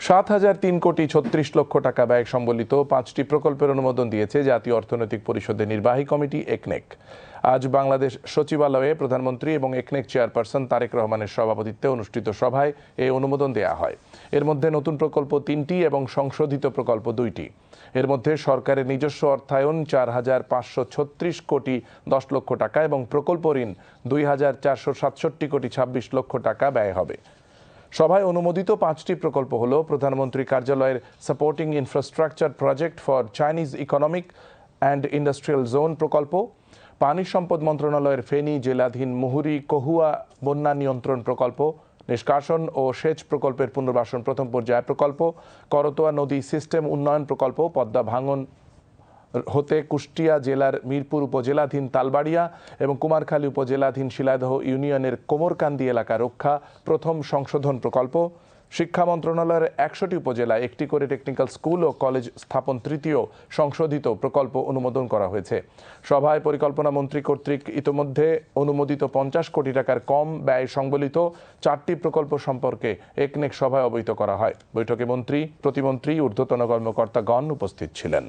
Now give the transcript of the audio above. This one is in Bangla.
7,003,36,00,000 টাকা ব্যয় সম্বলিত 5টি প্রকল্পের অনুমোদন দিয়েছে জাতীয় অর্থনৈতিক পরিষদের নির্বাহী কমিটি একনেক। আজ বাংলাদেশ সচিবালয়ে প্রধানমন্ত্রী এবং একনেক চেয়ারপারসন তারেক রহমানের সভাপতিত্বে অনুষ্ঠিত সভায় এই অনুমোদন দেয়া হয়। এর মধ্যে নতুন প্রকল্প 3টি এবং সংশোধিত প্রকল্প 2টি। এর মধ্যে সরকারের নিজস্ব অর্থায়ন 4,536,10,00,000 টাকা এবং প্রকল্প ঋণ 2,467,26,00,000 টাকা ব্যয় হবে। সভায় অনুমোদিত 5টি প্রকল্প হল প্রধানমন্ত্রী কার্যালয়ের supporting infrastructure project for Chinese economic and industrial zone প্রকল্প, পানি সম্পদ মন্ত্রণালয়ের ফেনী জেলাধীন মুহুরী কহুয়া বন্যা নিয়ন্ত্রণ প্রকল্প, নিষ্কাশন ও সেচ প্রকল্পের পুনর্বাসন প্রথম পর্যায় প্রকল্প, করতোয়া নদী সিস্টেম উন্নয়ন প্রকল্প, পদ্মা ভাঙন হতে কুষ্টিয়া জেলার মিরপুর উপজেলাধীন তালবাড়িয়া এবং কুমারখালী উপজেলাধীন শিলাদহ ইউনিয়নের কোমরকান্দি এলাকা রক্ষা প্রথম সংশোধন প্রকল্প, শিক্ষা মন্ত্রণালয়ের 100টি উপজেলায় একটি করে টেকনিক্যাল স্কুল ও কলেজ স্থাপন তৃতীয় সংশোধিত প্রকল্প অনুমোদন করা হয়েছে। সভায় পরিকল্পনা মন্ত্রী কর্তৃক ইতোমধ্যে অনুমোদিত 50 কোটি টাকার কম ব্যয় সংবলিত 4টি প্রকল্প সম্পর্কে একনেক সভায় অবহিত করা হয়। বৈঠকে মন্ত্রী, প্রতিমন্ত্রী, ঊর্ধ্বতন কর্মকর্তাগণ উপস্থিত ছিলেন।